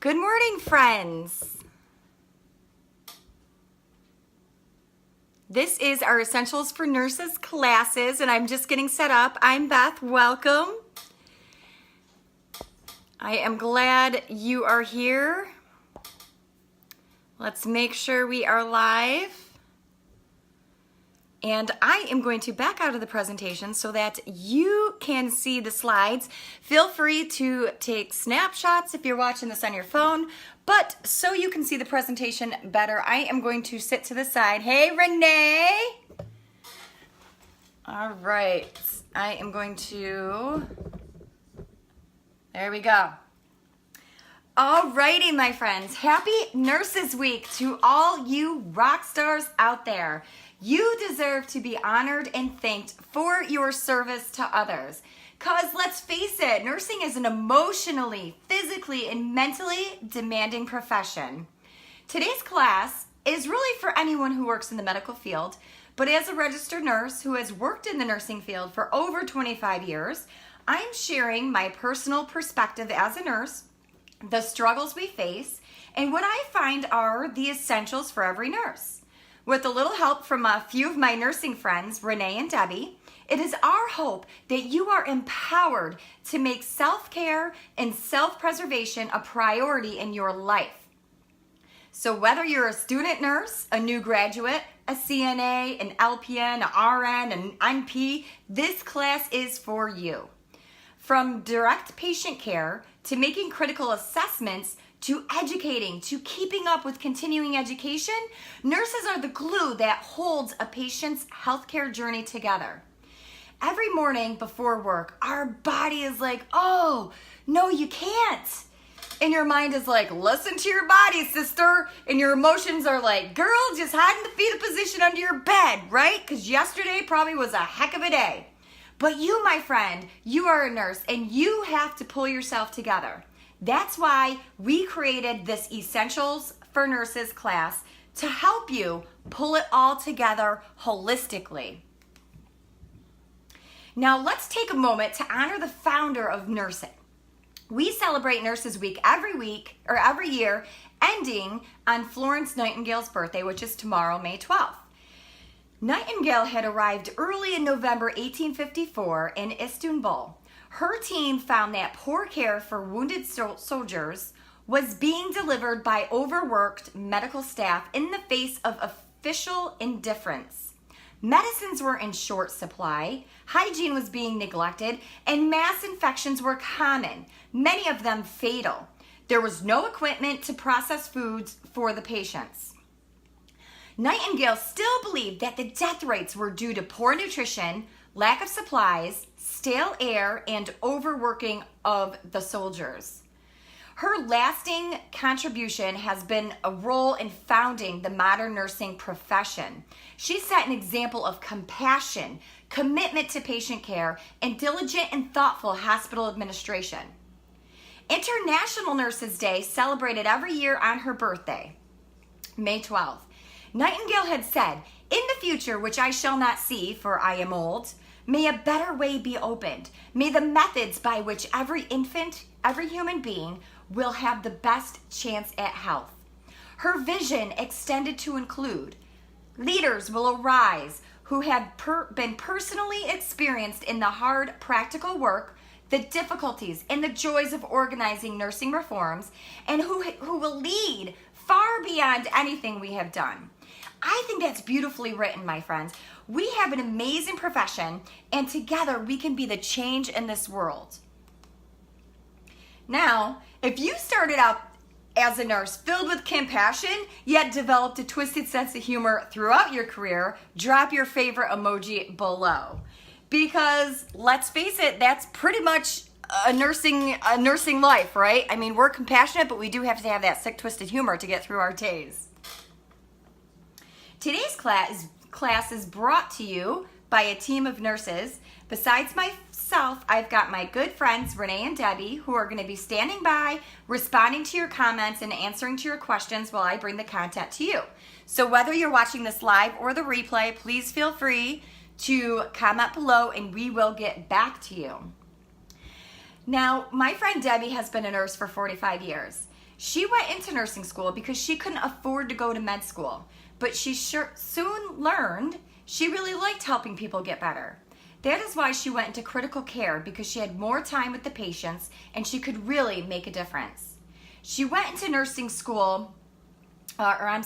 Good morning, friends. This is our Essentials for Nurses classes, and I'm just getting set up. I'm Beth. Welcome. I am glad you are here. Let's make sure we are live. And I am going to back out of the presentation so that you can see the slides. Feel free to take snapshots if you're watching this on your phone, but so you can see the presentation better, I am going to sit to the side. Hey, Renee. All right, I am going to, there we go. All righty, my friends. Happy Nurses Week to all you rock stars out there. You deserve to be honored and thanked for your service to others. Because let's face it, nursing is an emotionally, physically, and mentally demanding profession. Today's class is really for anyone who works in the medical field, but as a registered nurse who has worked in the nursing field for over 25 years, I'm sharing my personal perspective as a nurse, the struggles we face, and what I find are the essentials for every nurse. With a little help from a few of my nursing friends, Renee and Debbie, it is our hope that you are empowered to make self-care and self-preservation a priority in your life. So whether you're a student nurse, a new graduate, a CNA, an LPN, an RN, an NP, this class is for you. From direct patient care to making critical assessments to educating, to keeping up with continuing education, nurses are the glue that holds a patient's healthcare journey together. Every morning before work, our body is like, oh, no, you can't. And your mind is like, listen to your body, sister. And your emotions are like, girl, just hide in the fetal position under your bed, right? Because yesterday probably was a heck of a day. But you, my friend, you are a nurse and you have to pull yourself together. That's why we created this Essentials for Nurses class to help you pull it all together holistically. Now let's take a moment to honor the founder of nursing. We celebrate Nurses Week every year, ending on Florence Nightingale's birthday, which is tomorrow, May 12th. Nightingale had arrived early in November 1854 in Istanbul. Her team found that poor care for wounded soldiers was being delivered by overworked medical staff in the face of official indifference. Medicines were in short supply, hygiene was being neglected, and mass infections were common, many of them fatal. There was no equipment to process foods for the patients. Nightingale still believed that the death rates were due to poor nutrition, lack of supplies, stale air, and overworking of the soldiers. Her lasting contribution has been a role in founding the modern nursing profession. She set an example of compassion, commitment to patient care, and diligent and thoughtful hospital administration. International Nurses Day, celebrated every year on her birthday, May 12th. Nightingale had said, "In the future, which I shall not see, for I am old, may a better way be opened. May the methods by which every infant, every human being will have the best chance at health." Her vision extended to include leaders will arise who have been personally experienced in the hard practical work, the difficulties and the joys of organizing nursing reforms, and who will lead far beyond anything we have done. I think that's beautifully written, my friends. We have an amazing profession, and together we can be the change in this world. Now, if you started out as a nurse filled with compassion, yet developed a twisted sense of humor throughout your career, drop your favorite emoji below. Because let's face it, that's pretty much a nursing life, right? I mean, we're compassionate, but we do have to have that sick, twisted humor to get through our days. Today's class is brought to you by a team of nurses. Besides myself, I've got my good friends, Renee and Debbie, who are going to be standing by, responding to your comments and answering to your questions while I bring the content to you. So whether you're watching this live or the replay, please feel free to comment below and we will get back to you. Now, my friend Debbie has been a nurse for 45 years. She went into nursing school because she couldn't afford to go to med school, but she soon learned she really liked helping people get better. That is why she went into critical care, because she had more time with the patients and she could really make a difference. She went into nursing school, I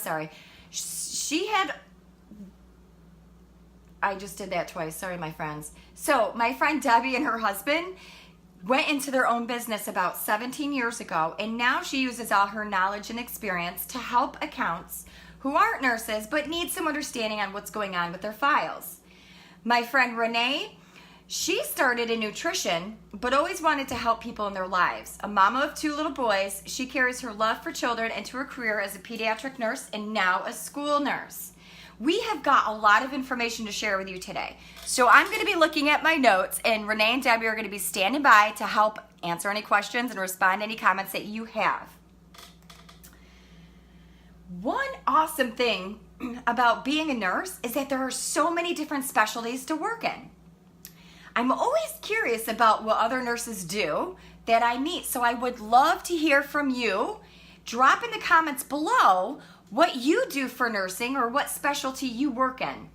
just did that twice, sorry my friends. So my friend Debbie and her husband went into their own business about 17 years ago, and now she uses all her knowledge and experience to help accounts who aren't nurses but need some understanding on what's going on with their files. My friend Renee, she started in nutrition but always wanted to help people in their lives. A mama of 2 little boys, she carries her love for children into her career as a pediatric nurse and now a school nurse. We have got a lot of information to share with you today. So I'm going to be looking at my notes, and Renee and Debbie are going to be standing by to help answer any questions and respond to any comments that you have. One awesome thing about being a nurse is that there are so many different specialties to work in. I'm always curious about what other nurses do that I meet, so I would love to hear from you. Drop in the comments below what you do for nursing or what specialty you work in.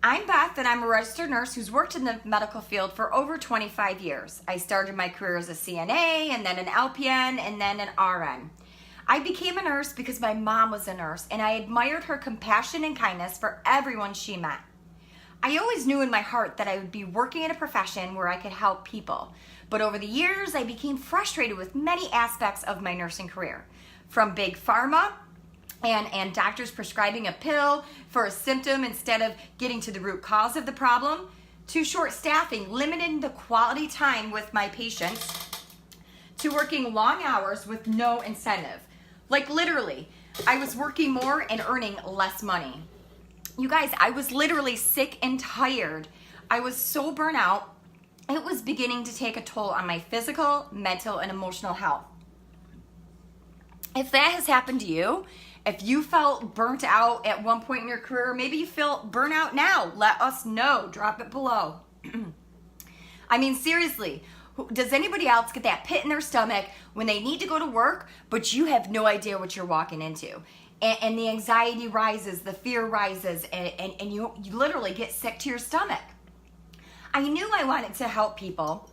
I'm Beth, and I'm a registered nurse who's worked in the medical field for over 25 years. I started my career as a CNA, and then an LPN, and then an RN. I became a nurse because my mom was a nurse, and I admired her compassion and kindness for everyone she met. I always knew in my heart that I would be working in a profession where I could help people. But over the years, I became frustrated with many aspects of my nursing career. From big pharma and doctors prescribing a pill for a symptom instead of getting to the root cause of the problem, to short staffing, limiting the quality time with my patients, to working long hours with no incentive. Like literally, I was working more and earning less money. You guys, I was literally sick and tired. I was so burnt out, it was beginning to take a toll on my physical, mental, and emotional health. If that has happened to you, if you felt burnt out at one point in your career, maybe you feel burnout now, let us know. Drop it below. I mean, seriously, does anybody else get that pit in their stomach when they need to go to work, but you have no idea what you're walking into? And the anxiety rises, the fear rises, and you literally get sick to your stomach. I knew I wanted to help people,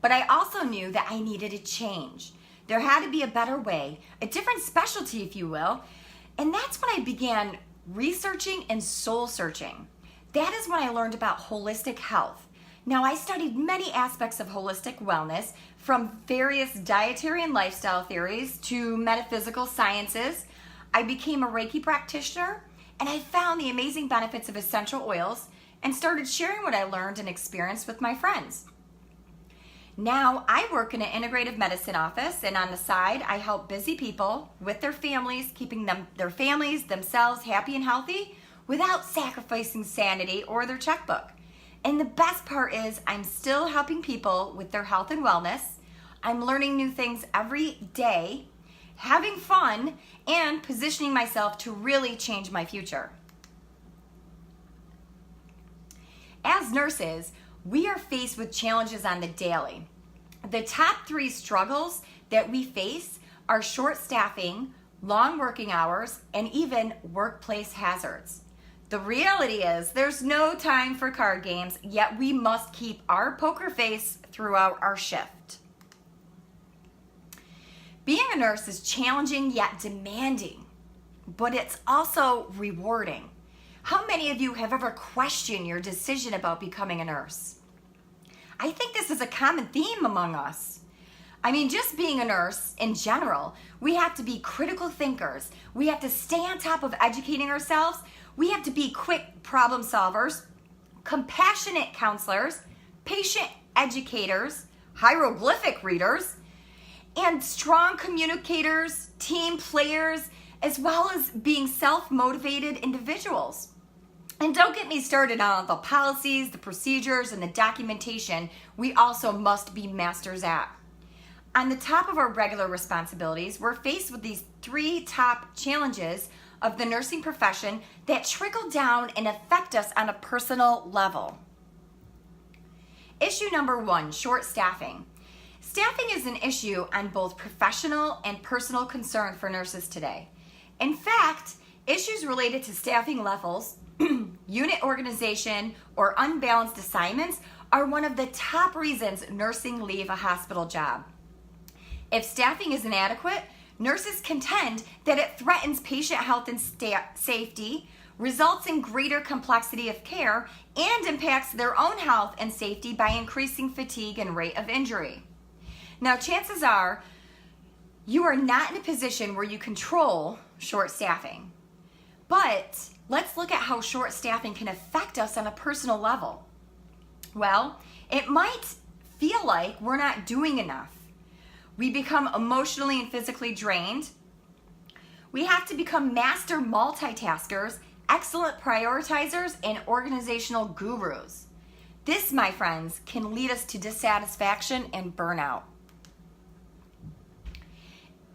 but I also knew that I needed a change. There had to be a better way, a different specialty, if you will. And that's when I began researching and soul searching. That is when I learned about holistic health. Now, I studied many aspects of holistic wellness, from various dietary and lifestyle theories to metaphysical sciences. I became a Reiki practitioner, and I found the amazing benefits of essential oils and started sharing what I learned and experienced with my friends. Now, I work in an integrative medicine office, and on the side, I help busy people with their families, keeping their families, themselves happy and healthy without sacrificing sanity or their checkbook. And the best part is I'm still helping people with their health and wellness. I'm learning new things every day, having fun, and positioning myself to really change my future. As nurses, we are faced with challenges on the daily. The top 3 struggles that we face are short staffing, long working hours, and even workplace hazards. The reality is there's no time for card games, yet we must keep our poker face throughout our shift. Being a nurse is challenging yet demanding, but it's also rewarding. How many of you have ever questioned your decision about becoming a nurse? I think this is a common theme among us. I mean, just being a nurse in general, we have to be critical thinkers. We have to stay on top of educating ourselves. We have to be quick problem solvers, compassionate counselors, patient educators, hieroglyphic readers, and strong communicators, team players, as well as being self-motivated individuals. And don't get me started on the policies, the procedures, and the documentation we also must be masters at. On the top of our regular responsibilities, we're faced with these 3 top challenges of the nursing profession that trickle down and affect us on a personal level. Issue number 1, short staffing. Staffing is an issue on both professional and personal concern for nurses today. In fact, issues related to staffing levels, unit organization, or unbalanced assignments are one of the top reasons nursing leave a hospital job. If staffing is inadequate, nurses contend that it threatens patient health and safety, results in greater complexity of care, and impacts their own health and safety by increasing fatigue and rate of injury. Now, chances are you are not in a position where you control short staffing. But let's look at how short staffing can affect us on a personal level. Well, it might feel like we're not doing enough. We become emotionally and physically drained. We have to become master multitaskers, excellent prioritizers, and organizational gurus. This, my friends, can lead us to dissatisfaction and burnout.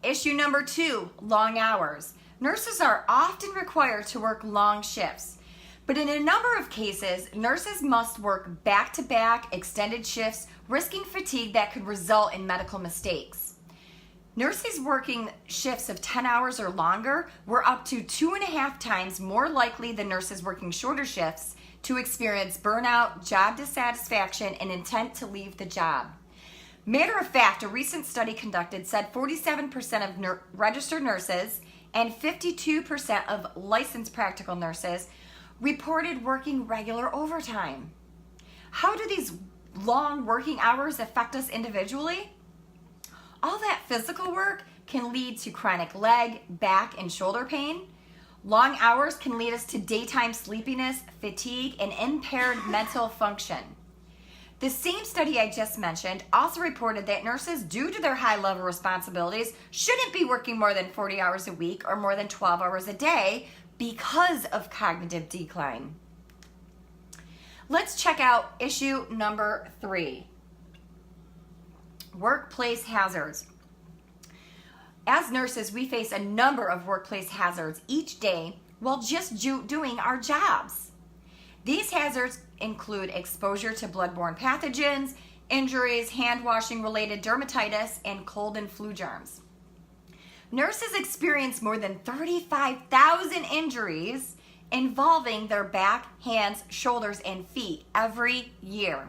Issue number 2, long hours. Nurses are often required to work long shifts, but in a number of cases, nurses must work back-to-back extended shifts, risking fatigue that could result in medical mistakes. Nurses working shifts of 10 hours or longer were up to 2.5 times more likely than nurses working shorter shifts to experience burnout, job dissatisfaction, and intent to leave the job. Matter of fact, a recent study conducted said 47% of registered nurses and 52% of licensed practical nurses reported working regular overtime. How do these long working hours affect us individually? All that physical work can lead to chronic leg, back, and shoulder pain. Long hours can lead us to daytime sleepiness, fatigue, and impaired mental function. The same study I just mentioned also reported that nurses, due to their high-level responsibilities, shouldn't be working more than 40 hours a week or more than 12 hours a day because of cognitive decline. Let's check out issue number 3, workplace hazards. As nurses, we face a number of workplace hazards each day while just doing our jobs. These hazards include exposure to bloodborne pathogens, injuries, hand-washing related dermatitis, and cold and flu germs. Nurses experience more than 35,000 injuries involving their back, hands, shoulders, and feet every year.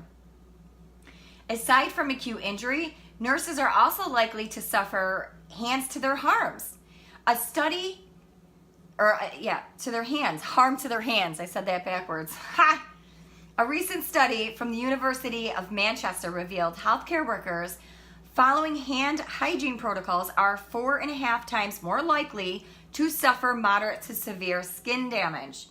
Aside from acute injury, nurses are also likely to suffer hands to their harms. Harm to their hands. I said that backwards. Ha! A recent study from the University of Manchester revealed healthcare workers following hand hygiene protocols are 4.5 times more likely to suffer moderate to severe skin damage.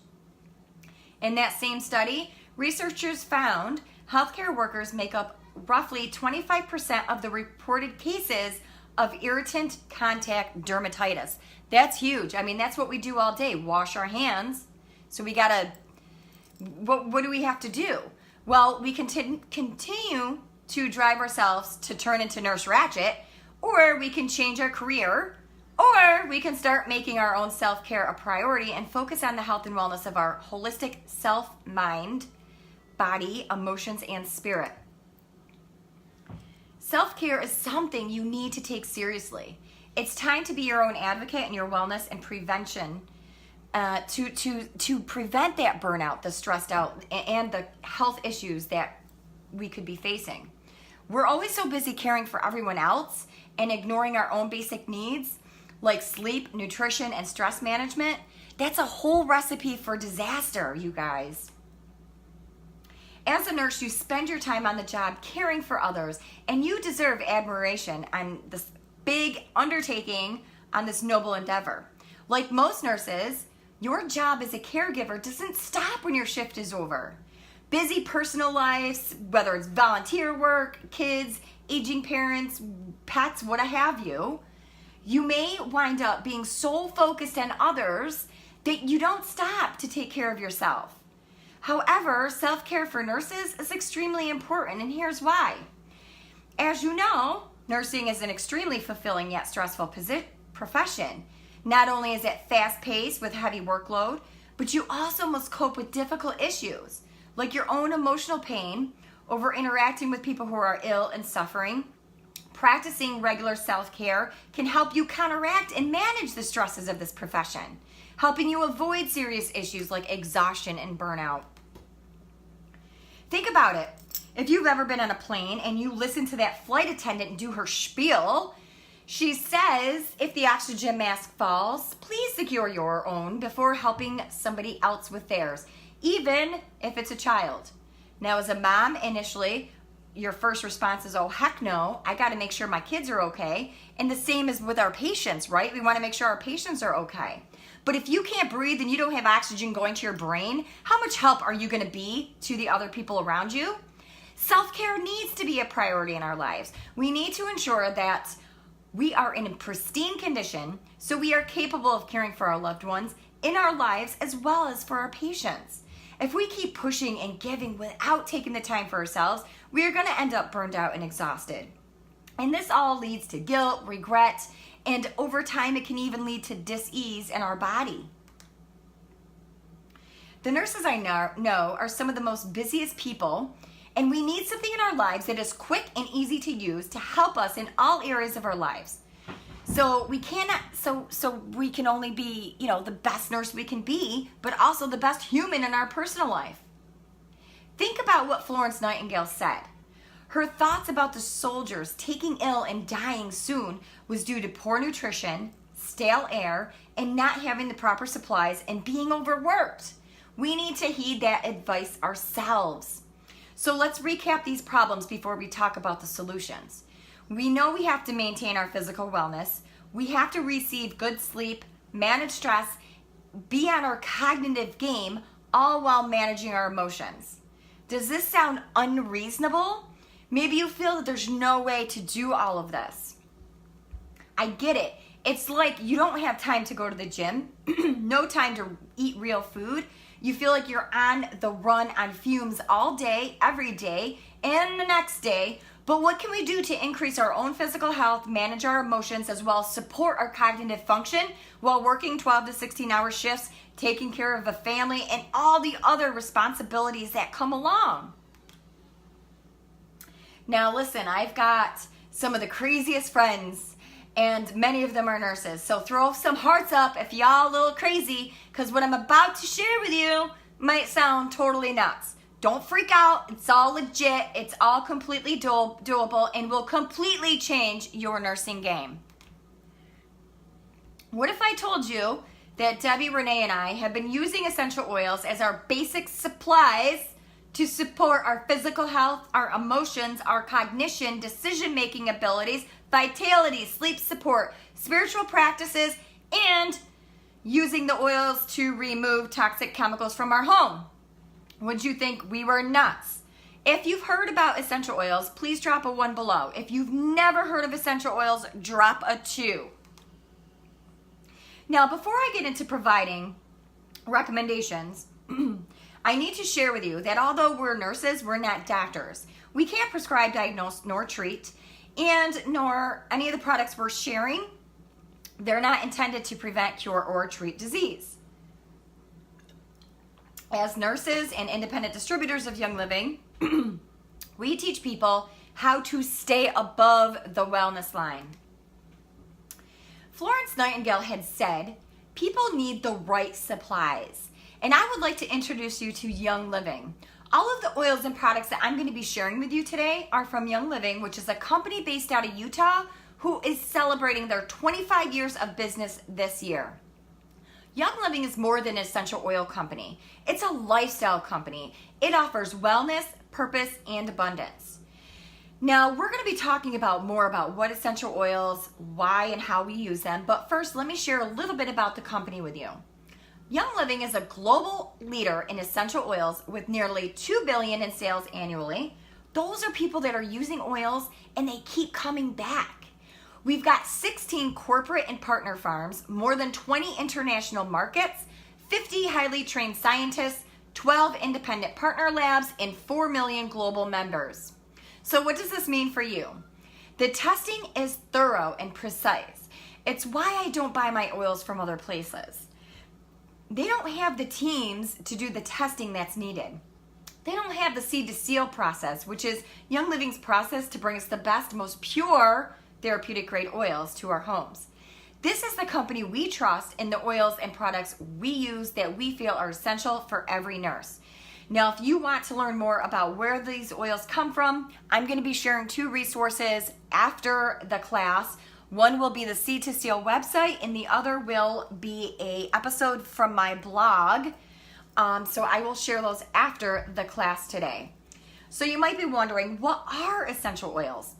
In that same study, researchers found healthcare workers make up roughly 25% of the reported cases of irritant contact dermatitis. That's huge. I mean, that's what we do all day, wash our hands. So we gotta, what do we have to do? Well, we continue to drive ourselves to turn into Nurse Ratchet, or we can change our career, or we can start making our own self-care a priority and focus on the health and wellness of our holistic self, mind, body, emotions, and spirit. Self-care is something you need to take seriously. It's time to be your own advocate in your wellness and prevention to prevent that burnout, the stressed out, and the health issues that we could be facing. We're always so busy caring for everyone else and ignoring our own basic needs like sleep, nutrition, and stress management. That's a whole recipe for disaster, you guys. As a nurse, you spend your time on the job caring for others, and you deserve admiration on this big undertaking, on this noble endeavor. Like most nurses, your job as a caregiver doesn't stop when your shift is over. Busy personal lives, whether it's volunteer work, kids, aging parents, pets, what have you, you may wind up being so focused on others that you don't stop to take care of yourself. However, self-care for nurses is extremely important, and here's why. As you know, nursing is an extremely fulfilling yet stressful profession. Not only is it fast-paced with heavy workload, but you also must cope with difficult issues, like your own emotional pain over interacting with people who are ill and suffering, Practicing regular self-care can help you counteract and manage the stresses of this profession, helping you avoid serious issues like exhaustion and burnout. Think about it. If you've ever been on a plane and you listen to that flight attendant do her spiel, she says, if the oxygen mask falls, please secure your own before helping somebody else with theirs, even if it's a child. Now, as a mom, initially, your first response is, oh, heck no, I got to make sure my kids are okay. And the same is with our patients, right? We want to make sure our patients are okay. But if you can't breathe and you don't have oxygen going to your brain, how much help are you going to be to the other people around you? Self-care needs to be a priority in our lives. We need to ensure that we are in a pristine condition so we are capable of caring for our loved ones in our lives as well as for our patients. If we keep pushing and giving without taking the time for ourselves, we are going to end up burned out and exhausted. And this all leads to guilt, regret, and over time it can even lead to dis-ease in our body. The nurses I know are some of the most busiest people, and we need something in our lives that is quick and easy to use to help us in all areas of our lives. So we can only be, the best nurse we can be, but also the best human in our personal life. Think about what Florence Nightingale said. Her thoughts about the soldiers taking ill and dying soon was due to poor nutrition, stale air, and not having the proper supplies and being overworked. We need to heed that advice ourselves. So let's recap these problems before we talk about the solutions. We know we have to maintain our physical wellness. We have to receive good sleep, manage stress, be on our cognitive game, all while managing our emotions. Does this sound unreasonable? Maybe you feel that there's no way to do all of this. I get it. It's like you don't have time to go to the gym, no time to eat real food. You feel like you're on the run on fumes all day, every day, and the next day. But what can we do to increase our own physical health, manage our emotions, as well as support our cognitive function while working 12 to 16-hour shifts, taking care of a family, and all the other responsibilities that come along? Now listen, I've got some of the craziest friends, and many of them are nurses. So throw some hearts up if y'all a little crazy, because what I'm about to share with you might sound totally nuts. Don't freak out. It's all legit. It's all completely doable and will completely change your nursing game. What if I told you that Debbie, Renee, and I have been using essential oils as our basic supplies to support our physical health, our emotions, our cognition, decision-making abilities, vitality, sleep support, spiritual practices, and using the oils to remove toxic chemicals from our home? Would you think we were nuts? If you've heard about essential oils, please drop a 1 below. If you've never heard of essential oils, drop a 2. Now, before I get into providing recommendations, I need to share with you that although we're nurses, we're not doctors. We can't prescribe, diagnose, nor treat, and nor any of the products we're sharing, they're not intended to prevent, cure, or treat disease. As nurses and independent distributors of Young Living, we teach people how to stay above the wellness line. Florence Nightingale had said, people need the right supplies. And I would like to introduce you to Young Living. All of the oils and products that I'm going to be sharing with you today are from Young Living, which is a company based out of Utah who is celebrating their 25 years of business this year. Young Living is more than an essential oil company. It's a lifestyle company. It offers wellness, purpose, and abundance. Now, we're going to be talking more about what essential oils, why and how we use them. But first, let me share a little bit about the company with you. Young Living is a global leader in essential oils with nearly $2 billion in sales annually. Those are people that are using oils and they keep coming back. We've got 16 corporate and partner farms, more than 20 international markets, 50 highly trained scientists, 12 independent partner labs, and 4 million global members. So what does this mean for you? The testing is thorough and precise. It's why I don't buy my oils from other places. They don't have the teams to do the testing that's needed. They don't have the seed to seal process, which is Young Living's process to bring us the best, most pure therapeutic grade oils to our homes. This is the company we trust in the oils and products we use that we feel are essential for every nurse. Now, if you want to learn more about where these oils come from, I'm going to be sharing 2 resources after the class. One will be the Seed to Seal website, and the other will be an episode from my blog. So I will share those after the class today. So you might be wondering, what are essential oils?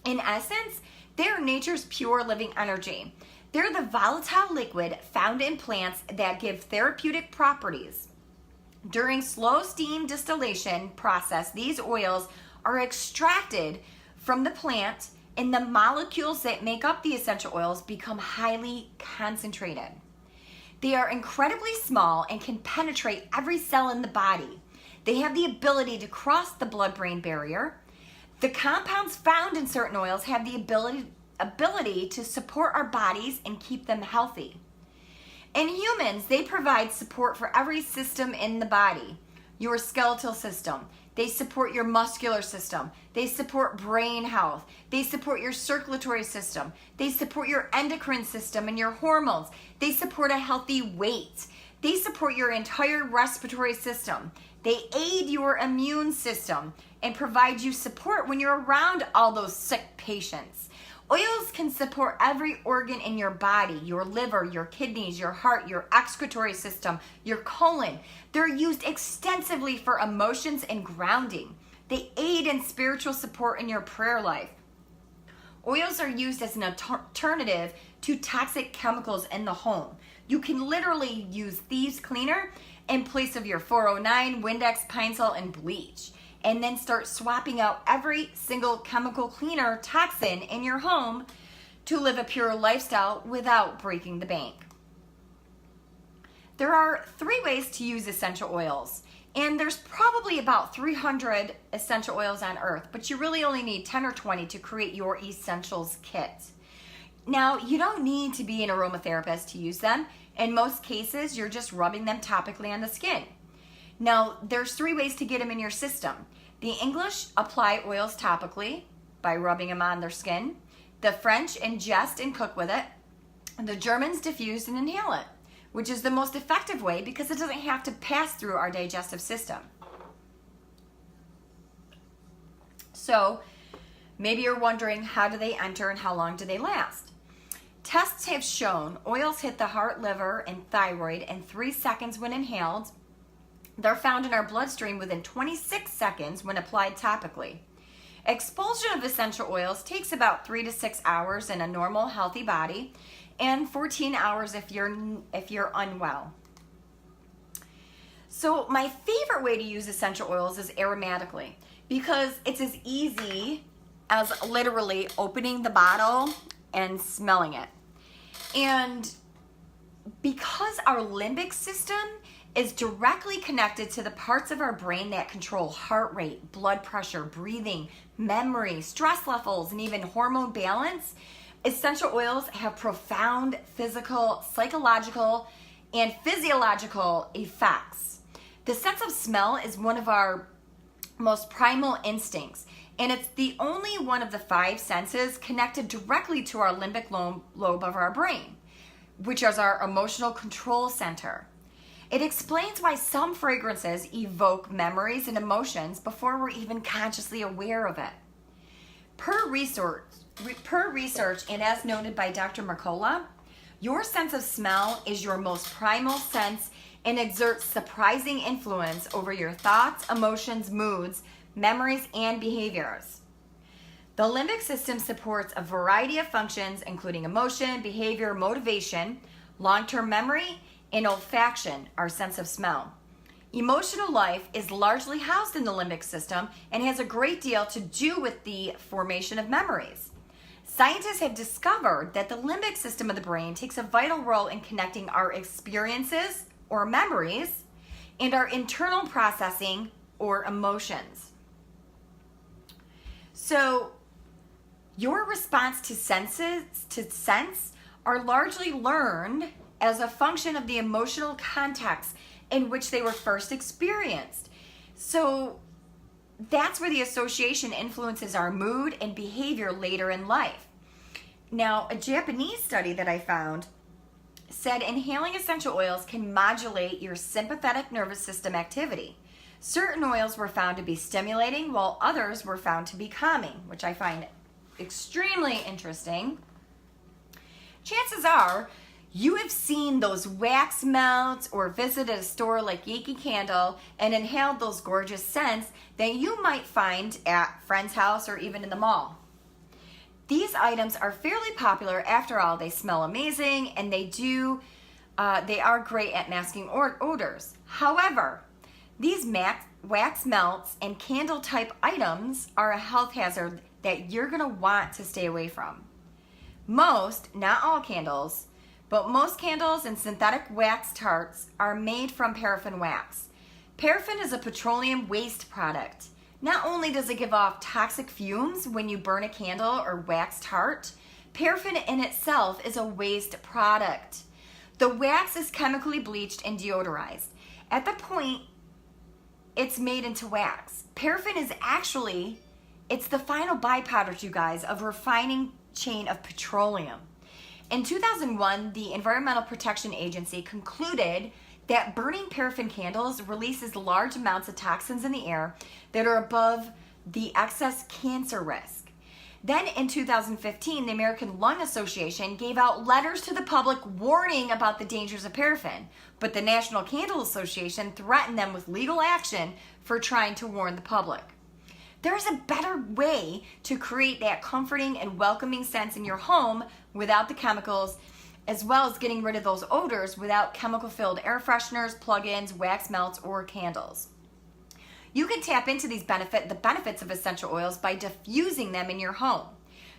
In essence, they're nature's pure living energy. They're the volatile liquid found in plants that give therapeutic properties. During slow steam distillation process, these oils are extracted from the plant, and the molecules that make up the essential oils become highly concentrated. They are incredibly small and can penetrate every cell in the body. They have the ability to cross the blood-brain barrier. The compounds found in certain oils have the ability to support our bodies and keep them healthy. In humans, they provide support for every system in the body. Your skeletal system. They support your muscular system. They support brain health. They support your circulatory system. They support your endocrine system and your hormones. They support a healthy weight. They support your entire respiratory system. They aid your immune system and provide you support when you're around all those sick patients. Oils can support every organ in your body, your liver, your kidneys, your heart, your excretory system, your colon. They're used extensively for emotions and grounding. They aid in spiritual support in your prayer life. Oils are used as an alternative to toxic chemicals in the home. You can literally use thieves cleaner in place of your 409, Windex, Pine Sol, and bleach, and then start swapping out every single chemical cleaner toxin in your home to live a pure lifestyle without breaking the bank. There are 3 ways to use essential oils, and there's probably about 300 essential oils on earth, but you really only need 10 or 20 to create your essentials kit. Now, you don't need to be an aromatherapist to use them. In most cases, you're just rubbing them topically on the skin. Now, there's 3 ways to get them in your system. The English apply oils topically by rubbing them on their skin. The French ingest and cook with it. And the Germans diffuse and inhale it, which is the most effective way because it doesn't have to pass through our digestive system. So, maybe you're wondering, how do they enter and how long do they last? Tests have shown oils hit the heart, liver, and thyroid in 3 seconds when inhaled. They're found in our bloodstream within 26 seconds when applied topically. Expulsion of essential oils takes about 3 to 6 hours in a normal, healthy body, and 14 hours if you're unwell. So my favorite way to use essential oils is aromatically, because it's as easy as literally opening the bottle and smelling it. And because our limbic system is directly connected to the parts of our brain that control heart rate, blood pressure, breathing, memory, stress levels, and even hormone balance, essential oils have profound physical, psychological, and physiological effects. The sense of smell is one of our most primal instincts, and it's the only one of the 5 senses connected directly to our limbic lobe of our brain, which is our emotional control center. It explains why some fragrances evoke memories and emotions before we're even consciously aware of it. Per research, and as noted by Dr. Mercola, your sense of smell is your most primal sense and exerts surprising influence over your thoughts, emotions, moods, memories, and behaviors. The limbic system supports a variety of functions, including emotion, behavior, motivation, long-term memory, and olfaction, our sense of smell. Emotional life is largely housed in the limbic system and has a great deal to do with the formation of memories. Scientists have discovered that the limbic system of the brain takes a vital role in connecting our experiences or memories and our internal processing or emotions. So your response to sense are largely learned as a function of the emotional context in which they were first experienced. So that's where the association influences our mood and behavior later in life. Now, a Japanese study that I found said inhaling essential oils can modulate your sympathetic nervous system activity. Certain oils were found to be stimulating, while others were found to be calming, which I find extremely interesting. Chances are you have seen those wax melts or visited a store like Yankee Candle and inhaled those gorgeous scents that you might find at friend's house or even in the mall. These items are fairly popular. After all, they smell amazing and they are great at masking odors. However, these wax melts and candle type items are a health hazard that you're going to want to stay away from. Most, not all candles, but most candles and synthetic wax tarts are made from paraffin wax. Paraffin is a petroleum waste product. Not only does it give off toxic fumes when you burn a candle or wax tart, paraffin in itself is a waste product. The wax is chemically bleached and deodorized. At the point it's made into wax. Paraffin is it's the final byproduct, you guys, of refining chain of petroleum. In 2001, the Environmental Protection Agency concluded that burning paraffin candles releases large amounts of toxins in the air that are above the excess cancer risk. Then in 2015, the American Lung Association gave out letters to the public warning about the dangers of paraffin, but the National Candle Association threatened them with legal action for trying to warn the public. There's a better way to create that comforting and welcoming sense in your home without the chemicals, as well as getting rid of those odors without chemical-filled air fresheners, plug-ins, wax melts, or candles. You can tap into the benefits of essential oils by diffusing them in your home.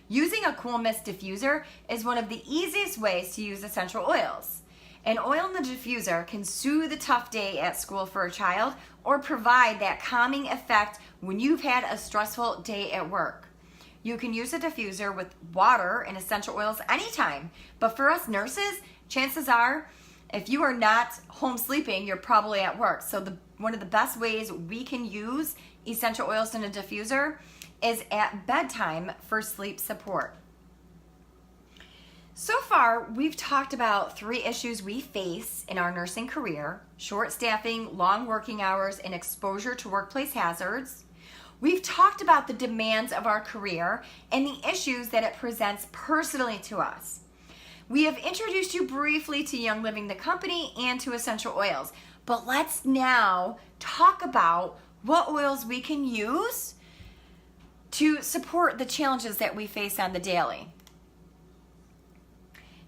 Using a cool mist diffuser is one of the easiest ways to use essential oils. An oil in the diffuser can soothe a tough day at school for a child or provide that calming effect when you've had a stressful day at work. You can use a diffuser with water and essential oils anytime, but for us nurses, chances are if you are not home sleeping, you're probably at work. So one of the best ways we can use essential oils in a diffuser is at bedtime for sleep support. So far, we've talked about 3 issues we face in our nursing career: short staffing, long working hours, and exposure to workplace hazards. We've talked about the demands of our career and the issues that it presents personally to us. We have introduced you briefly to Young Living, the company, and to essential oils. But let's now talk about what oils we can use to support the challenges that we face on the daily.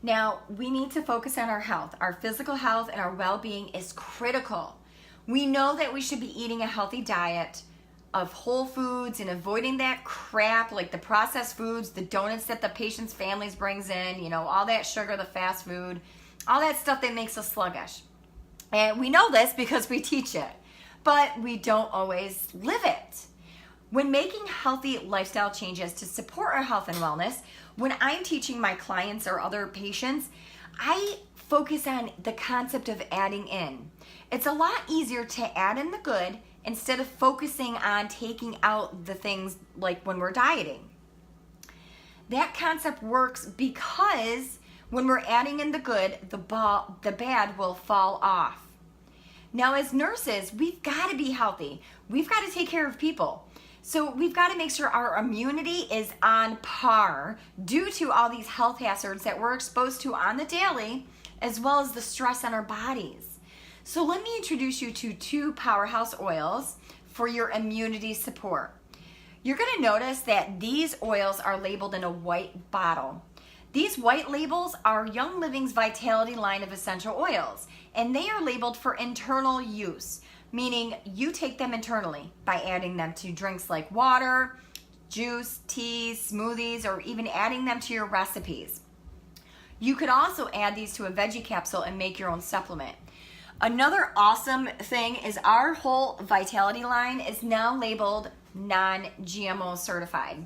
Now, we need to focus on our health. Our physical health and our well-being is critical. We know that we should be eating a healthy diet of whole foods and avoiding that crap like the processed foods, the donuts that the patient's families brings in, all that sugar, the fast food, all that stuff that makes us sluggish. And we know this because we teach it, but we don't always live it. When making healthy lifestyle changes to support our health and wellness, when I'm teaching my clients or other patients, I focus on the concept of adding in. It's a lot easier to add in the good instead of focusing on taking out the things like when we're dieting. That concept works because when we're adding in the good, the bad will fall off. Now, as nurses, we've got to be healthy. We've got to take care of people. So we've got to make sure our immunity is on par due to all these health hazards that we're exposed to on the daily, as well as the stress on our bodies. So let me introduce you to 2 powerhouse oils for your immunity support. You're going to notice that these oils are labeled in a white bottle. These white labels are Young Living's Vitality line of essential oils, and they are labeled for internal use, meaning you take them internally by adding them to drinks like water, juice, teas, smoothies, or even adding them to your recipes. You could also add these to a veggie capsule and make your own supplement. Another awesome thing is our whole Vitality line is now labeled non-GMO certified.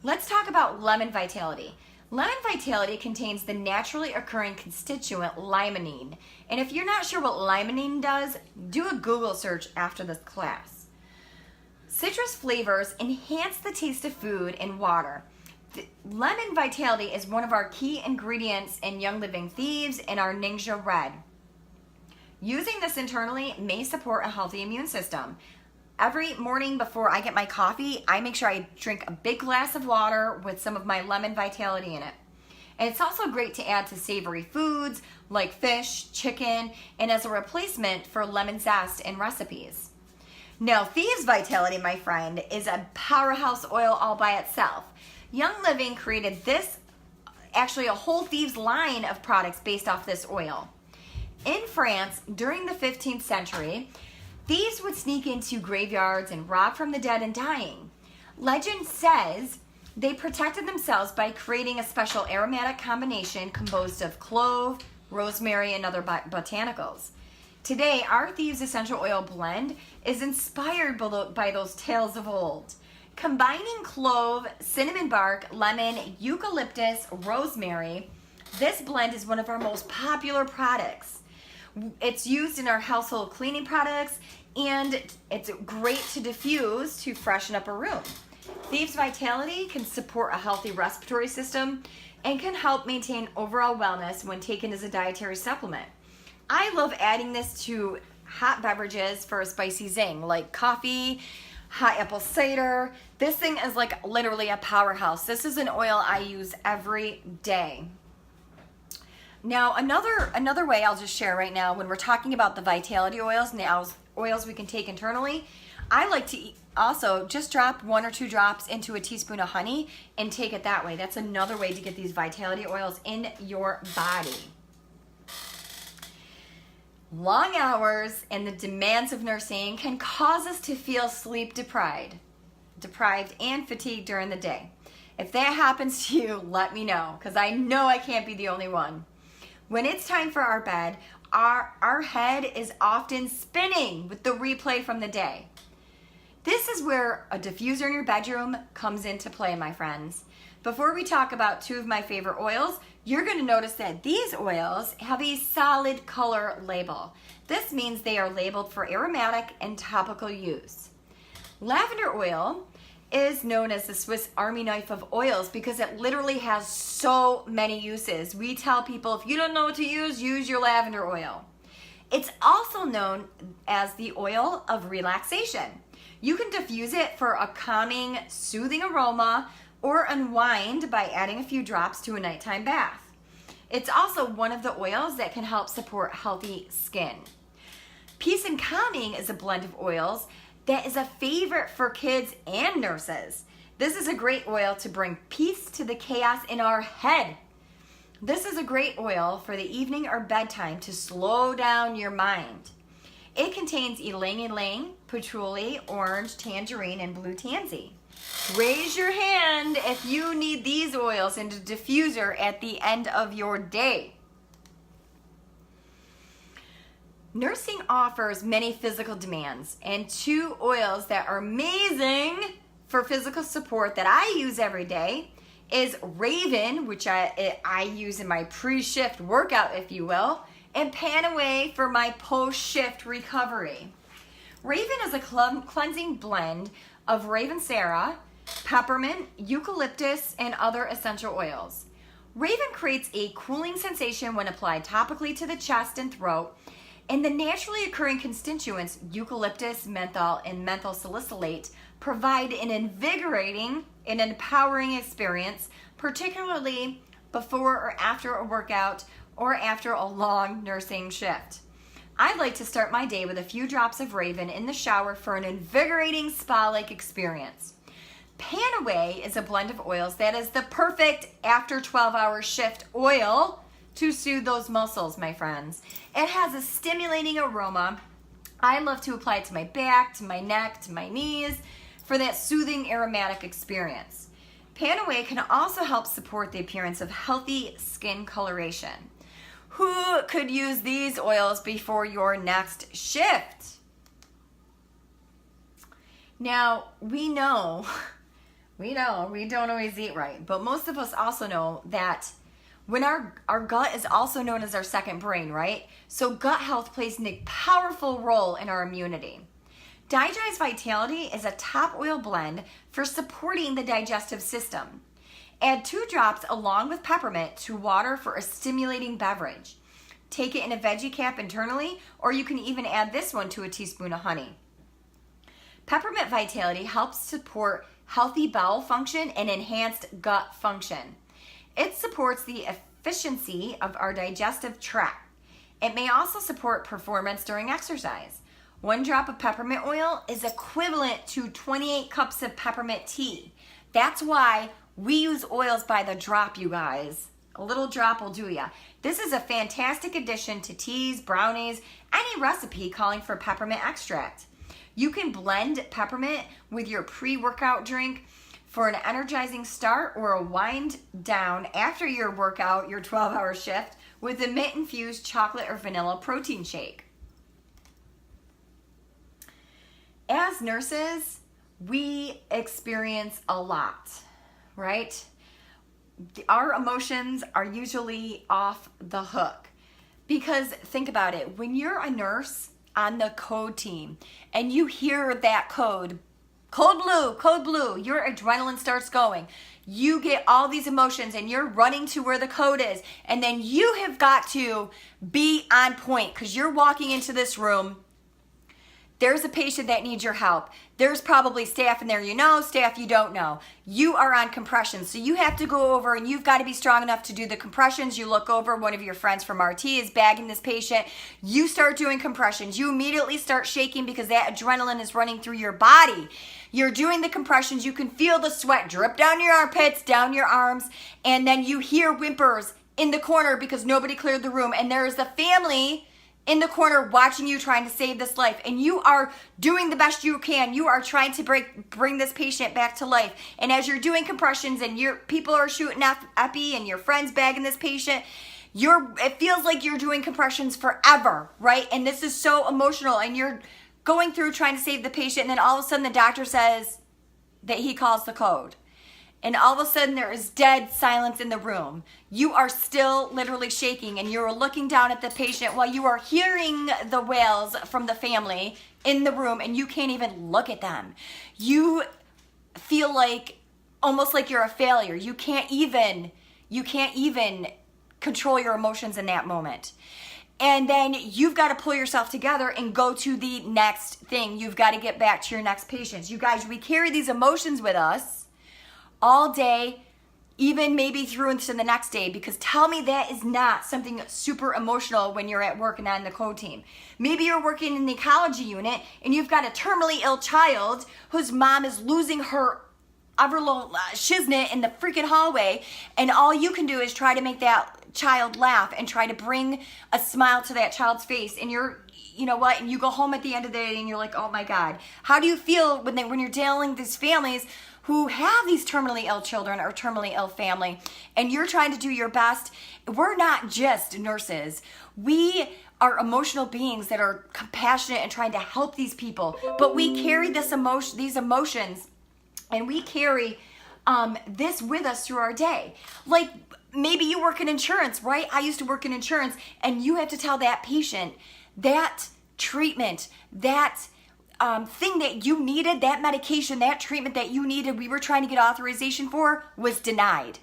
Let's talk about lemon Vitality. Lemon Vitality contains the naturally occurring constituent limonene. And if you're not sure what limonene does, do a Google search after this class. Citrus flavors enhance the taste of food and water. Lemon Vitality is one of our key ingredients in Young Living Thieves and our Ningxia Red. Using this internally may support a healthy immune system. Every morning before I get my coffee, I make sure I drink a big glass of water with some of my Lemon Vitality in it. And it's also great to add to savory foods like fish, chicken, and as a replacement for lemon zest in recipes. Now, Thieves Vitality, my friend, is a powerhouse oil all by itself. Young Living created this, actually a whole Thieves line of products based off this oil. In France, during the 15th century, thieves would sneak into graveyards and rob from the dead and dying. Legend says they protected themselves by creating a special aromatic combination composed of clove, rosemary, and other botanicals. Today, our Thieves Essential Oil blend is inspired by those tales of old. Combining clove, cinnamon bark, lemon, eucalyptus, rosemary, this blend is one of our most popular products. It's used in our household cleaning products, and it's great to diffuse to freshen up a room. Thieves Vitality can support a healthy respiratory system and can help maintain overall wellness when taken as a dietary supplement. I love adding this to hot beverages for a spicy zing, like coffee, hot apple cider. This thing is like literally a powerhouse. This is an oil I use every day. Now, another way I'll just share right now when we're talking about the Vitality oils and the oils we can take internally, I like to also just drop 1 or 2 drops into a teaspoon of honey and take it that way. That's another way to get these Vitality oils in your body. Long hours and the demands of nursing can cause us to feel sleep deprived and fatigued during the day. If that happens to you, let me know, because I know I can't be the only one. When it's time for our bed, our head is often spinning with the replay from the day. This is where a diffuser in your bedroom comes into play, my friends. Before we talk about 2 of my favorite oils, you're going to notice that these oils have a solid color label. This means they are labeled for aromatic and topical use. Lavender oil is known as the Swiss Army knife of oils because it literally has so many uses. We tell people, if you don't know what to use your lavender oil. It's also known as the oil of relaxation. You can diffuse it for a calming, soothing aroma or unwind by adding a few drops to a nighttime bath. It's also one of the oils that can help support healthy skin. Peace and Calming is a blend of oils that is a favorite for kids and nurses. This is a great oil to bring peace to the chaos in our head. This is a great oil for the evening or bedtime to slow down your mind. It contains ylang-ylang, patchouli, orange, tangerine, and blue tansy. Raise your hand if you need these oils in a diffuser at the end of your day. Nursing offers many physical demands, and 2 oils that are amazing for physical support that I use every day is Raven, which I use in my pre-shift workout, if you will, and Panaway for my post-shift recovery. Raven is a cleansing blend of Ravensara, peppermint, eucalyptus, and other essential oils. Raven creates a cooling sensation when applied topically to the chest and throat, and the naturally occurring constituents, eucalyptus, menthol, and menthol salicylate, provide an invigorating and empowering experience, particularly before or after a workout or after a long nursing shift. I like to start my day with a few drops of Raven in the shower for an invigorating spa-like experience. Panaway is a blend of oils that is the perfect after 12-hour shift oil to soothe those muscles, my friends. It has a stimulating aroma. I love to apply it to my back, to my neck, to my knees for that soothing aromatic experience. Panaway can also help support the appearance of healthy skin coloration. Who could use these oils before your next shift? Now, we know We know we don't always eat right, but most of us also know that when our gut is also known as our second brain, right? So gut health plays a powerful role in our immunity. Digest Vitality is a top oil blend for supporting the digestive system. Add 2 drops along with peppermint to water for a stimulating beverage. Take it in a veggie cap internally, or you can even add this one to a teaspoon of honey. Peppermint Vitality helps support healthy bowel function and enhanced gut function. It supports the efficiency of our digestive tract. It may also support performance during exercise. 1 drop of peppermint oil is equivalent to 28 cups of peppermint tea. That's why we use oils by the drop, you guys. A little drop will do ya. This is a fantastic addition to teas, brownies, any recipe calling for peppermint extract. You can blend peppermint with your pre-workout drink for an energizing start or a wind down after your workout, your 12-hour shift, with a mint-infused chocolate or vanilla protein shake. As nurses, we experience a lot, right? Our emotions are usually off the hook because think about it. When you're a nurse on the code team and you hear that code blue, your adrenaline starts going. You get all these emotions and you're running to where the code is, and then you have got to be on point because you're walking into this room. There's a patient that needs your help. There's probably staff in there you know, staff you don't know. You are on compressions, so you have to go over and you've got to be strong enough to do the compressions. You look over, one of your friends from RT is bagging this patient. You start doing compressions. You immediately start shaking because that adrenaline is running through your body. You're doing the compressions. You can feel the sweat drip down your armpits, down your arms, and then you hear whimpers in the corner because nobody cleared the room, and there is the family in the corner watching you trying to save this life, and you are doing the best you can. You are trying to bring this patient back to life, and as you're doing compressions and your people are shooting epi and your friends bagging this patient, it feels like you're doing compressions forever, right? And this is so emotional, and you're going through trying to save the patient, and then all of a sudden the doctor says that he calls the code. And all of a sudden there is dead silence in the room. You are still literally shaking and you're looking down at the patient while you are hearing the wails from the family in the room, and you can't even look at them. You feel like almost like you're a failure. You can't even control your emotions in that moment. And then you've got to pull yourself together and go to the next thing. You've got to get back to your next patient. You guys, we carry these emotions with us all day, even maybe through into the next day, because tell me that is not something super emotional when you're at work and on the code team. Maybe you're working in the ecology unit and you've got a terminally ill child whose mom is losing her ever little shiznit in the freaking hallway, and all you can do is try to make that child laugh and try to bring a smile to that child's face, and you know what, and you go home at the end of the day and you're like, oh my God. How do you feel when you're dealing with these families who have these terminally ill children or terminally ill family, and you're trying to do your best? We're not just nurses. We are emotional beings that are compassionate and trying to help these people, but we carry these emotions, and we carry this with us through our day. Like maybe you work in insurance, right? I used to work in insurance, and you have to tell that patient that treatment, that thing that you needed, that medication, that treatment that you needed, we were trying to get authorization for, was denied.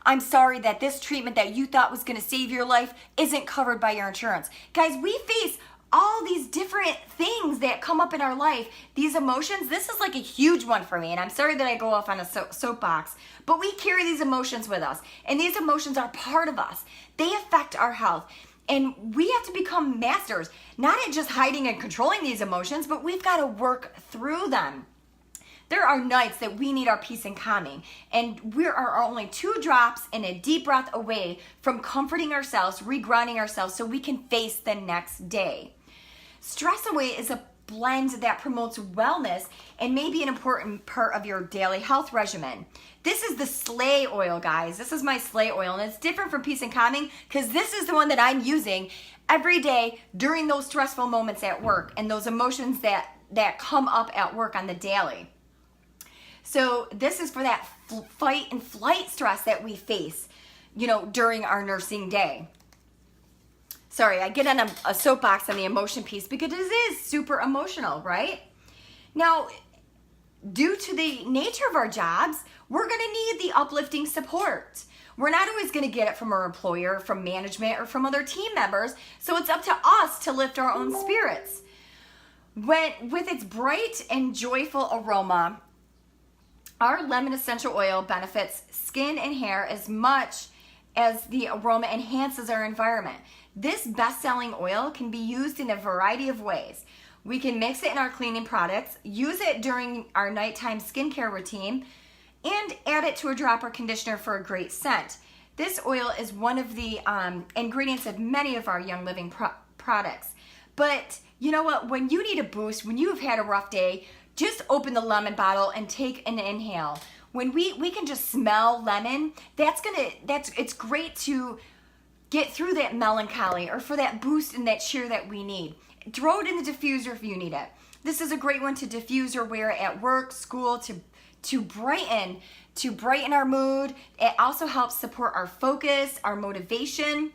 I'm sorry that this treatment that you thought was going to save your life isn't covered by your insurance. Guys, we face all these different things that come up in our life, these emotions. This is like a huge one for me, and I'm sorry that I go off on a soapbox, but we carry these emotions with us, and these emotions are part of us. They affect our health. And we have to become masters, not at just hiding and controlling these emotions, but we've got to work through them. There are nights that we need our peace and calming, and we are only 2 drops and a deep breath away from comforting ourselves, regrounding ourselves so we can face the next day. Stress Away is a blend that promotes wellness and may be an important part of your daily health regimen. This is the Slay oil, guys. This is my Slay oil, and it's different from Peace and Calming because this is the one that I'm using every day during those stressful moments at work and those emotions that come up at work on the daily. So this is for that fight and flight stress that we face, during our nursing day. Sorry, I get on a soapbox on the emotion piece because it is super emotional, right? Now, due to the nature of our jobs, we're going to need the uplifting support. We're not always going to get it from our employer, from management, or from other team members, so it's up to us to lift our own spirits. With its bright and joyful aroma, our lemon essential oil benefits skin and hair as much as the aroma enhances our environment. This best-selling oil can be used in a variety of ways. We can mix it in our cleaning products, use it during our nighttime skincare routine, and add it to a dropper conditioner for a great scent. This oil is one of the ingredients of many of our Young Living products. But you know what? When you need a boost, when you've had a rough day, just open the lemon bottle and take an inhale. When we can just smell lemon, it's great to get through that melancholy or for that boost and that cheer that we need. Throw it in the diffuser if you need it. This is a great one to diffuse or wear at work, school, to brighten our mood. It also helps support our focus, our motivation.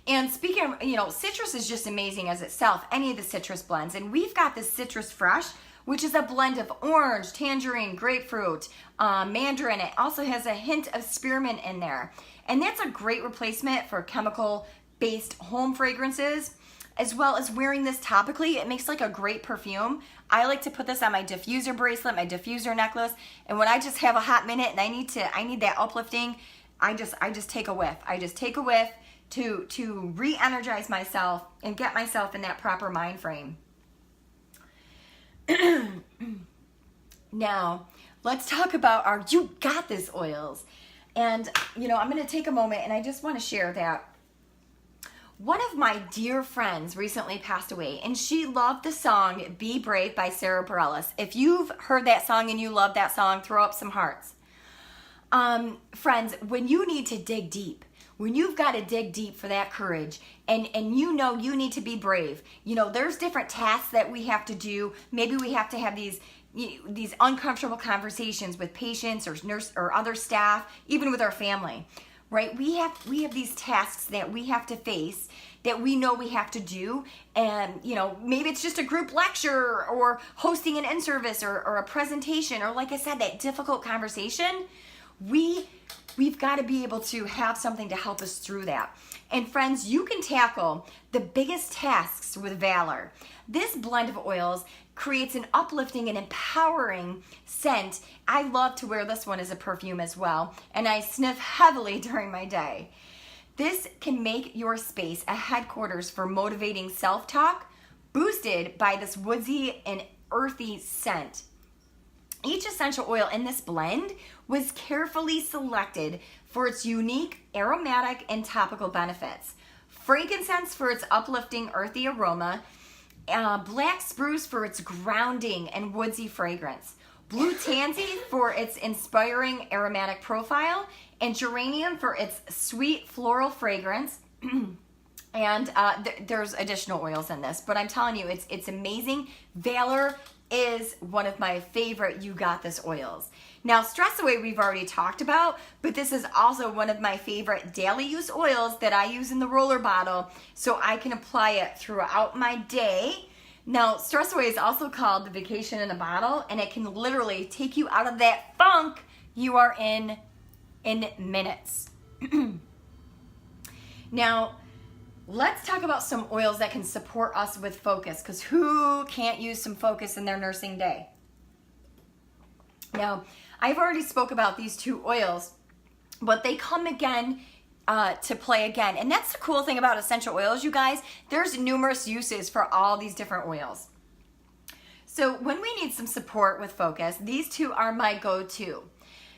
And speaking of, citrus is just amazing as itself, any of the citrus blends. And we've got this Citrus Fresh, which is a blend of orange, tangerine, grapefruit, mandarin. It also has a hint of spearmint in there. And that's a great replacement for chemical-based home fragrances, as well as wearing this topically. It makes like a great perfume. I like to put this on my diffuser bracelet, my diffuser necklace, and when I just have a hot minute and I need that uplifting, I just take a whiff. I just take a whiff to re-energize myself and get myself in that proper mind frame. Now, let's talk about our You Got This oils. And, I'm going to take a moment and I just want to share that one of my dear friends recently passed away, and she loved the song Be Brave by Sarah Bareilles. If you've heard that song and you love that song, throw up some hearts. Friends, when you need to dig deep, when you've got to dig deep for that courage and you need to be brave, there's different tasks that we have to do. Maybe we have to have these uncomfortable conversations with patients or nurse or other staff, even with our family, right? We have these tasks that we have to face that we know we have to do. And, maybe it's just a group lecture or hosting an in-service or a presentation, or like I said, that difficult conversation. We've got to be able to have something to help us through that. And friends, you can tackle the biggest tasks with valor. This blend of oils creates an uplifting and empowering scent. I love to wear this one as a perfume as well, and I sniff heavily during my day. This can make your space a headquarters for motivating self-talk, boosted by this woodsy and earthy scent. Each essential oil in this blend was carefully selected for its unique aromatic and topical benefits. Frankincense for its uplifting earthy aroma, black spruce for its grounding and woodsy fragrance, blue tansy for its inspiring aromatic profile, and geranium for its sweet floral fragrance. And there's additional oils in this, but I'm telling you, it's amazing. Valor is one of my favorite You Got This oils. Now, Stress Away we've already talked about, but this is also one of my favorite daily use oils that I use in the roller bottle so I can apply it throughout my day. Now, Stress Away is also called the vacation in a bottle, and it can literally take you out of that funk you are in minutes. Now, let's talk about some oils that can support us with focus, because who can't use some focus in their nursing day? Now, I've already spoke about these two oils, but they come again to play again. And that's the cool thing about essential oils, you guys. There's numerous uses for all these different oils. So when we need some support with focus, these two are my go-to.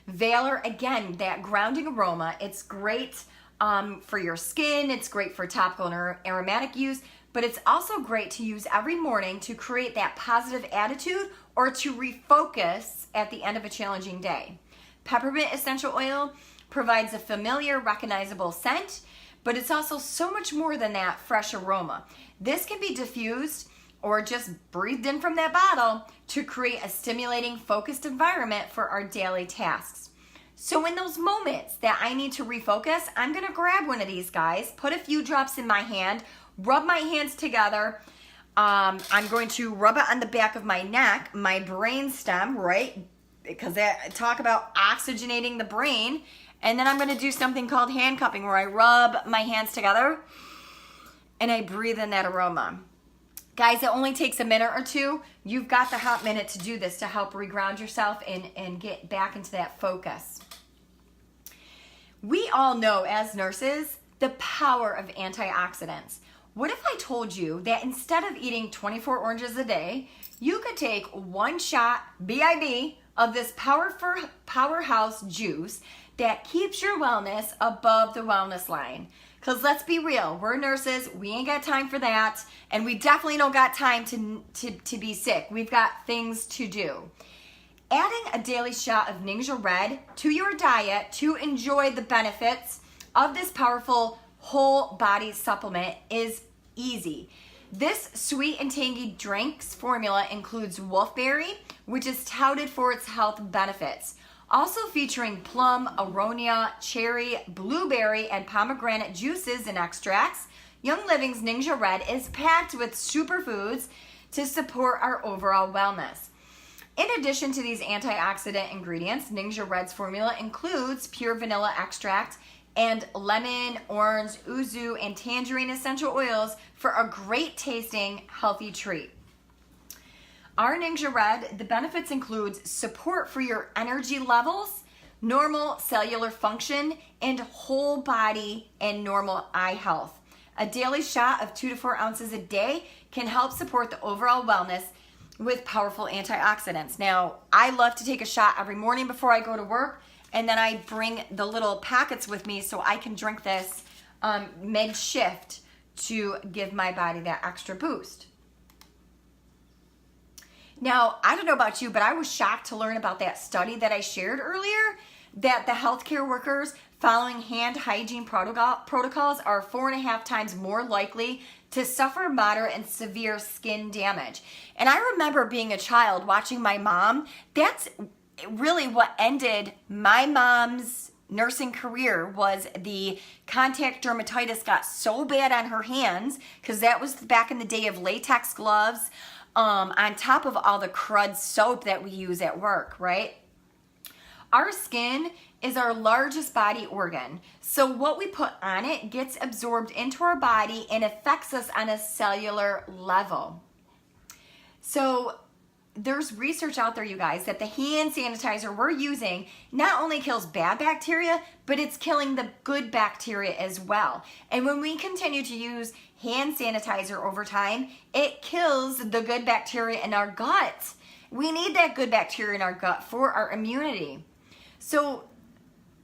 Valor, again, that grounding aroma. It's great for your skin. It's great for topical and aromatic use, but it's also great to use every morning to create that positive attitude or to refocus at the end of a challenging day. Peppermint essential oil provides a familiar, recognizable scent, but it's also so much more than that fresh aroma. This can be diffused or just breathed in from that bottle to create a stimulating, focused environment for our daily tasks. So in those moments that I need to refocus, I'm gonna grab one of these guys, put a few drops in my hand, rub my hands together. I'm going to rub it on the back of my neck, my brain stem, right? Because I talk about oxygenating the brain. And then I'm gonna do something called hand cupping, where I rub my hands together and I breathe in that aroma. Guys, it only takes a minute or two. You've got the hot minute to do this to help reground yourself and get back into that focus. We all know as nurses the power of antioxidants. What if I told you that instead of eating 24 oranges a day, you could take one shot, BIB, of this powerhouse juice that keeps your wellness above the wellness line? Because let's be real, we're nurses, we ain't got time for that, and we definitely don't got time to be sick. We've got things to do. Adding a daily shot of Ninja Red to your diet to enjoy the benefits of this powerful whole body supplement is easy. This sweet and tangy drinks formula includes wolfberry, which is touted for its health benefits. Also featuring plum, aronia, cherry, blueberry, and pomegranate juices and extracts, Young Living's Ninja Red is packed with superfoods to support our overall wellness. In addition to these antioxidant ingredients, Ninja Red's formula includes pure vanilla extract and lemon, orange, yuzu, and tangerine essential oils for a great tasting, healthy treat. Our Ninja Red, the benefits includes support for your energy levels, normal cellular function, and whole body and normal eye health. A daily shot of 2 to 4 ounces a day can help support the overall wellness with powerful antioxidants. Now, I love to take a shot every morning before I go to work, and then I bring the little packets with me so I can drink this mid-shift to give my body that extra boost. Now, I don't know about you, but I was shocked to learn about that study that I shared earlier, that the healthcare workers following hand hygiene protocols are 4.5 times more likely to suffer moderate and severe skin damage. And I remember being a child watching my mom. That's really what ended my mom's nursing career, was the contact dermatitis got so bad on her hands, because that was back in the day of latex gloves, on top of all the crud soap that we use at work, right? Our skin is our largest body organ. So what we put on it gets absorbed into our body and affects us on a cellular level. So there's research out there, you guys, that the hand sanitizer we're using not only kills bad bacteria, but it's killing the good bacteria as well. And when we continue to use hand sanitizer over time, it kills the good bacteria in our gut. We need that good bacteria in our gut for our immunity. So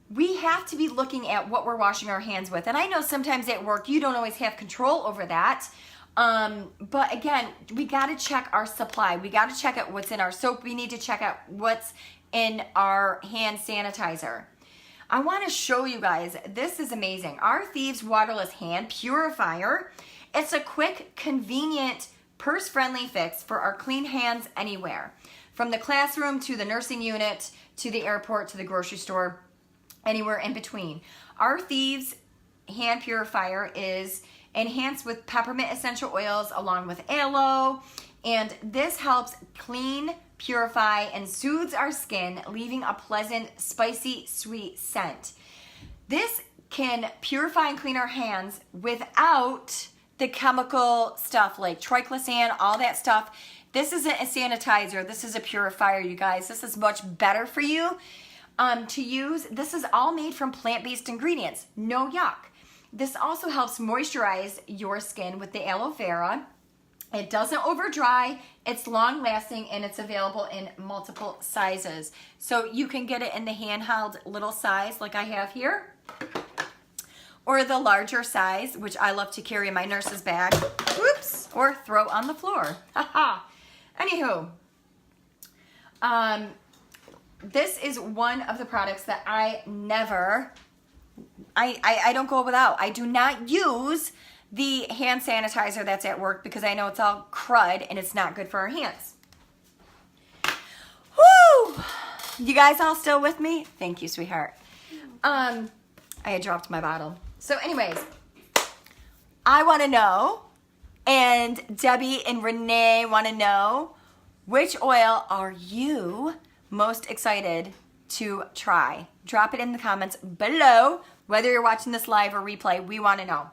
we have to be looking at what we're washing our hands with. And I know sometimes at work you don't always have control over that. But again, we got to check our supply. We got to check out what's in our soap. We need to check out what's in our hand sanitizer. I want to show you guys, this is amazing. Our Thieves Waterless Hand Purifier. It's a quick, convenient, purse-friendly fix for our clean hands anywhere. From the classroom to the nursing unit, to the airport, to the grocery store, anywhere in between. Our Thieves Hand Purifier is enhanced with peppermint essential oils along with aloe, and this helps clean, purify, and soothes our skin, leaving a pleasant, spicy, sweet scent. This can purify and clean our hands without the chemical stuff like triclosan, all that stuff. This isn't a sanitizer, this is a purifier, you guys. This is much better for you to use. This is all made from plant-based ingredients, no yuck. This also helps moisturize your skin with the aloe vera. It doesn't over dry, it's long lasting, and it's available in multiple sizes. So you can get it in the handheld little size like I have here, or the larger size, which I love to carry in my nurse's bag, whoops, or throw on the floor. Anywho, this is one of the products that I don't go without. I do not use the hand sanitizer that's at work because I know it's all crud and it's not good for our hands. Woo! You guys all still with me? Thank you, sweetheart. I had dropped my bottle. So anyways, I want to know, and Debbie and Renee want to know, which oil are you most excited to try? Drop it in the comments below. Whether you're watching this live or replay, we want to know.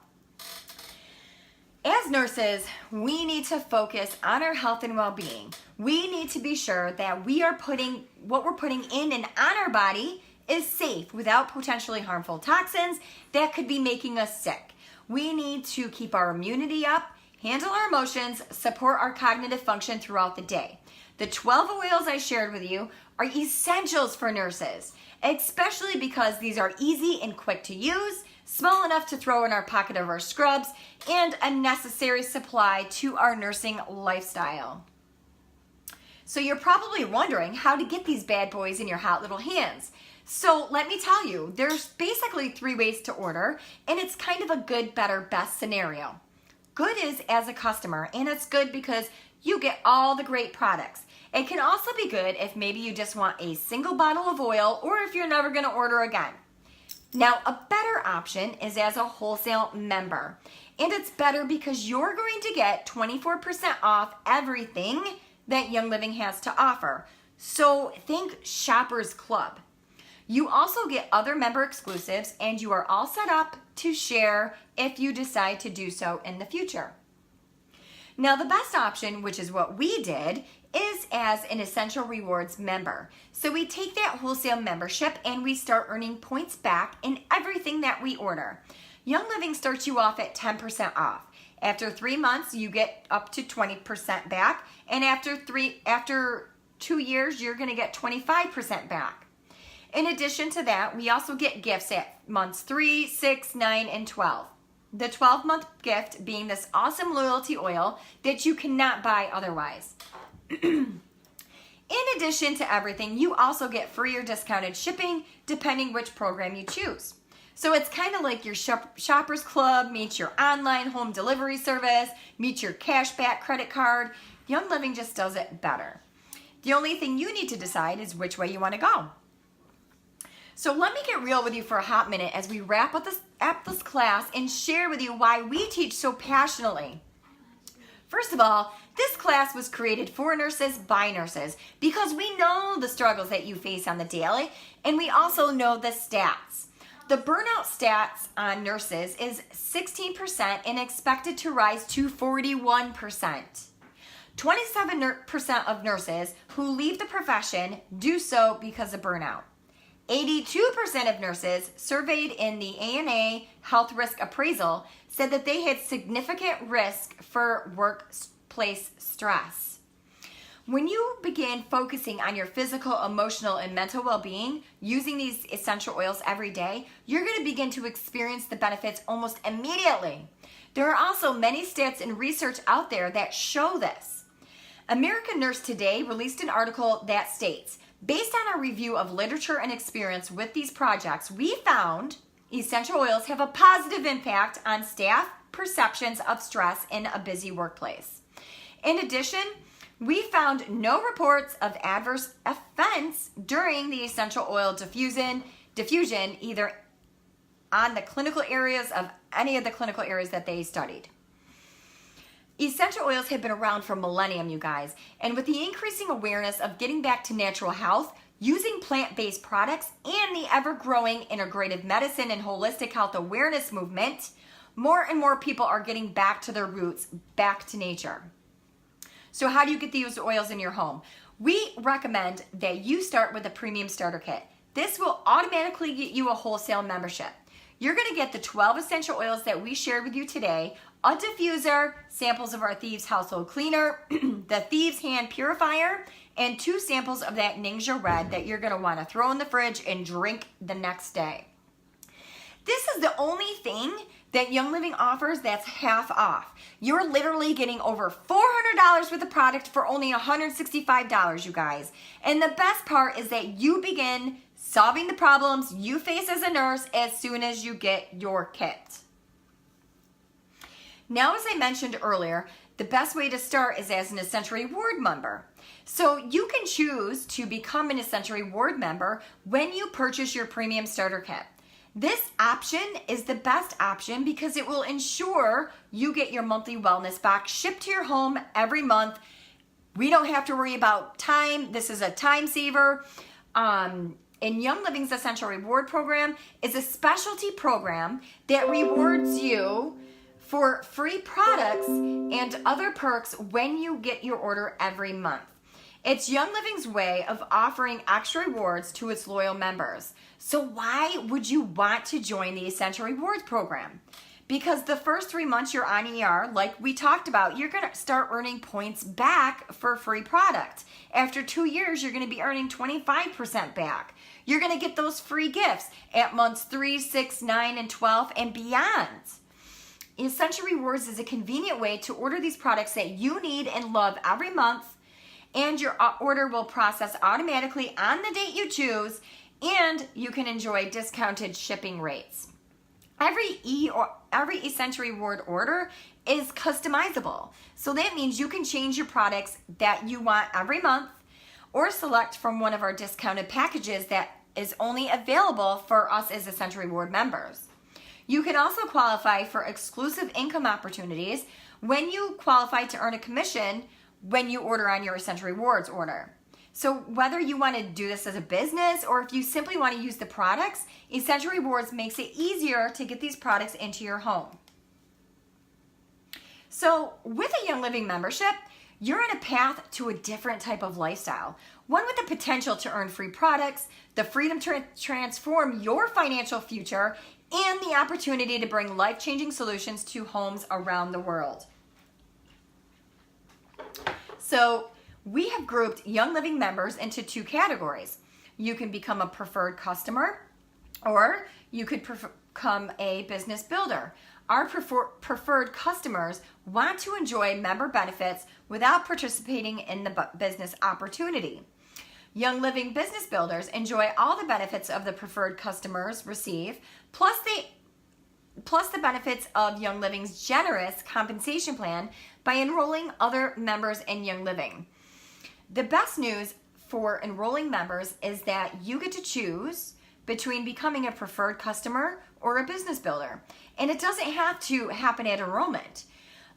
As nurses, we need to focus on our health and well-being. We need to be sure that what we're putting in and on our body is safe without potentially harmful toxins that could be making us sick. We need to keep our immunity up, handle our emotions, support our cognitive function throughout the day. The 12 oils I shared with you are essentials for nurses, especially because these are easy and quick to use, small enough to throw in our pocket of our scrubs, and a necessary supply to our nursing lifestyle. So you're probably wondering how to get these bad boys in your hot little hands. So let me tell you, there's basically 3 ways to order, and it's kind of a good, better, best scenario. Good is as a customer, and it's good because you get all the great products. It can also be good if maybe you just want a single bottle of oil or if you're never going to order again. Now, a better option is as a wholesale member, and it's better because you're going to get 24% off everything that Young Living has to offer. So think Shoppers Club. You also get other member exclusives, and you are all set up to share if you decide to do so in the future. Now, the best option, which is what we did, is as an Essential Rewards member. So we take that wholesale membership and we start earning points back in everything that we order. Young Living starts you off at 10% off. After 3 months, you get up to 20% back, and after 2 years, you're going to get 25% back. In addition to that, we also get gifts at months 3, 6, 9, and 12. The 12-month gift being this awesome loyalty oil that you cannot buy otherwise. In addition to everything, you also get free or discounted shipping depending which program you choose. So it's kind of like your Shoppers Club meets your online home delivery service, meets your cashback credit card. Young Living just does it better. The only thing you need to decide is which way you want to go. So let me get real with you for a hot minute as we wrap up this class and share with you why we teach so passionately. First of all, this class was created for nurses by nurses because we know the struggles that you face on the daily, and we also know the stats. The burnout stats on nurses is 16% and expected to rise to 41%. 27% of nurses who leave the profession do so because of burnout. 82% of nurses surveyed in the ANA Health Risk Appraisal said that they had significant risk for workplace stress. When you begin focusing on your physical, emotional, and mental well-being using these essential oils every day, you're going to begin to experience the benefits almost immediately. There are also many stats and research out there that show this. American Nurse Today released an article that states, based on our review of literature and experience with these projects, we found essential oils have a positive impact on staff perceptions of stress in a busy workplace. In addition, we found no reports of adverse events during the essential oil diffusion either on the clinical areas of any of the clinical areas that they studied. Essential oils have been around for millennium, you guys, and with the increasing awareness of getting back to natural health, using plant-based products, and the ever-growing integrative medicine and holistic health awareness movement, more and more people are getting back to their roots, back to nature. So how do you get these oils in your home? We recommend that you start with a premium starter kit. This will automatically get you a wholesale membership. You're going to get the 12 essential oils that we shared with you today, a diffuser, samples of our Thieves Household Cleaner, the Thieves Hand Purifier, and 2 samples of that Ningxia Red that you're going to want to throw in the fridge and drink the next day. This is the only thing that Young Living offers that's half off. You're literally getting over $400 worth of product for only $165, you guys. And the best part is that you begin solving the problems you face as a nurse as soon as you get your kit. Now, as I mentioned earlier, the best way to start is as an Essential Reward member. So you can choose to become an Essential Reward member when you purchase your premium starter kit. This option is the best option because it will ensure you get your monthly wellness box shipped to your home every month. We don't have to worry about time. This is a time saver. And Young Living's Essential Reward Program is a specialty program that rewards you for free products and other perks when you get your order every month. It's Young Living's way of offering extra rewards to its loyal members. So why would you want to join the Essential Rewards Program? Because the first 3 months you're on ER, like we talked about, you're going to start earning points back for free product. After 2 years, you're going to be earning 25% back. You're going to get those free gifts at months 3, 6, 9, and 12 and beyond. Essential Rewards is a convenient way to order these products that you need and love every month, and your order will process automatically on the date you choose, and you can enjoy discounted shipping rates. Every Essential Reward order is customizable. So that means you can change your products that you want every month or select from one of our discounted packages that is only available for us as Essential Reward members. You can also qualify for exclusive income opportunities when you qualify to earn a commission when you order on your Essential Rewards order. So whether you want to do this as a business or if you simply want to use the products, Essential Rewards makes it easier to get these products into your home. So with a Young Living membership, you're on a path to a different type of lifestyle. One with the potential to earn free products, the freedom to transform your financial future, and the opportunity to bring life-changing solutions to homes around the world. So we have grouped Young Living members into 2 categories. You can become a preferred customer, or you could become a business builder. Our preferred customers want to enjoy member benefits without participating in the business opportunity. Young Living business builders enjoy all the benefits of the preferred customers receive, plus the benefits of Young Living's generous compensation plan by enrolling other members in Young Living. The best news for enrolling members is that you get to choose between becoming a preferred customer or a business builder. And it doesn't have to happen at enrollment.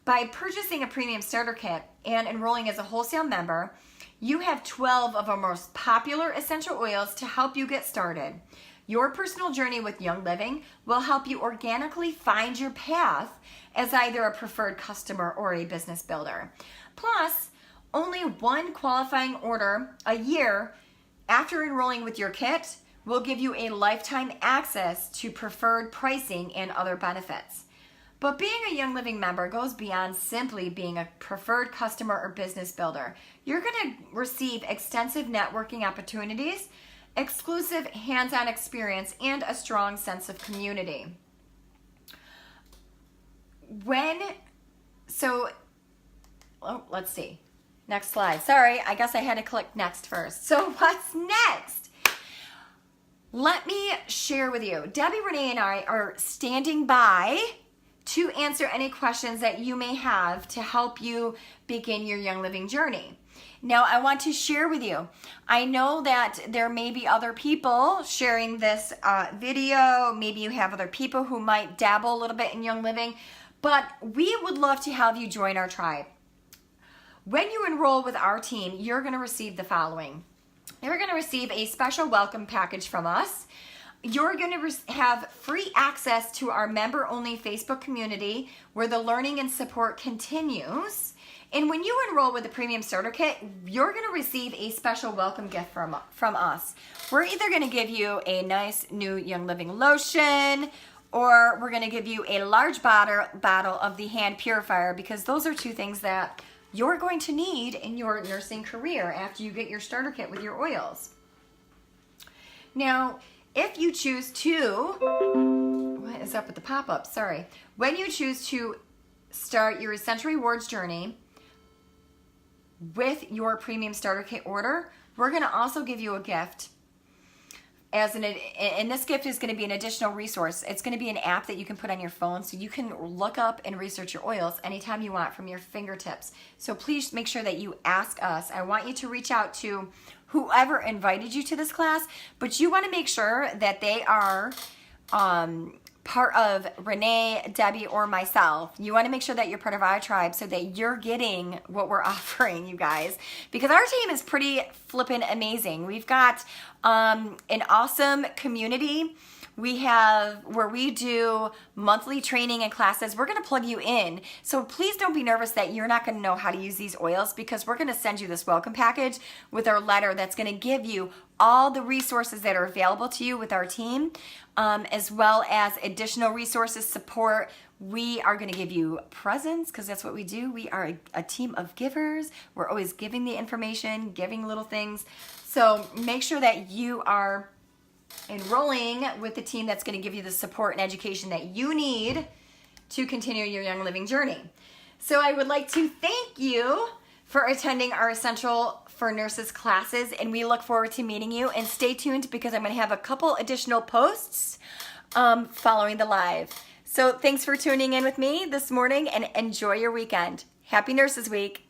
By purchasing a premium starter kit and enrolling as a wholesale member, you have 12 of our most popular essential oils to help you get started. Your personal journey with Young Living will help you organically find your path as either a preferred customer or a business builder. Plus, only one qualifying order a year after enrolling with your kit will give you a lifetime access to preferred pricing and other benefits. But being a Young Living member goes beyond simply being a preferred customer or business builder. You're going to receive extensive networking opportunities, exclusive hands-on experience, and a strong sense of community. Let's see. Next slide. Sorry, I guess I had to click next first. So what's next? Let me share with you. Debbie, Renee, and I are standing by to answer any questions that you may have to help you begin your Young Living journey. Now, I want to share with you, I know that there may be other people sharing this video. Maybe you have other people who might dabble a little bit in Young Living, but we would love to have you join our tribe. When you enroll with our team, you're going to receive the following. You're going to receive a special welcome package from us. You're going to have free access to our member-only Facebook community where the learning and support continues. And when you enroll with the Premium Starter Kit, you're going to receive a special welcome gift from us. We're either going to give you a nice new Young Living lotion, or we're going to give you a large bottle of the hand purifier, because those are 2 things that you're going to need in your nursing career after you get your starter kit with your oils. Now, if you choose to, what is up with the pop-up? Sorry. When you choose to start your Essential Rewards journey with your Premium Starter Kit order, we're going to also give you a gift and this gift is going to be an additional resource. It's going to be an app that you can put on your phone so you can look up and research your oils anytime you want from your fingertips. So please make sure that you ask us. I want you to reach out to whoever invited you to this class, but you want to make sure that they are part of Renee, Debbie, or myself. You want to make sure that you're part of our tribe so that you're getting what we're offering, you guys, because our team is pretty flippin' amazing. We've got an awesome community. We have where we do monthly training and classes. We're going to plug you in. So please don't be nervous that you're not going to know how to use these oils, because we're going to send you this welcome package with our letter that's going to give you all the resources that are available to you with our team, as well as additional resources, support. We are going to give you presents, because that's what we do. We are a team of givers. We're always giving the information, giving little things. So make sure that you are enrolling with the team that's going to give you the support and education that you need to continue your Young Living journey. So I would like to thank you for attending our Essential for Nurses classes, and we look forward to meeting you. And stay tuned, because I'm going to have a couple additional posts following the live. So thanks for tuning in with me this morning, and enjoy your weekend. Happy Nurses Week.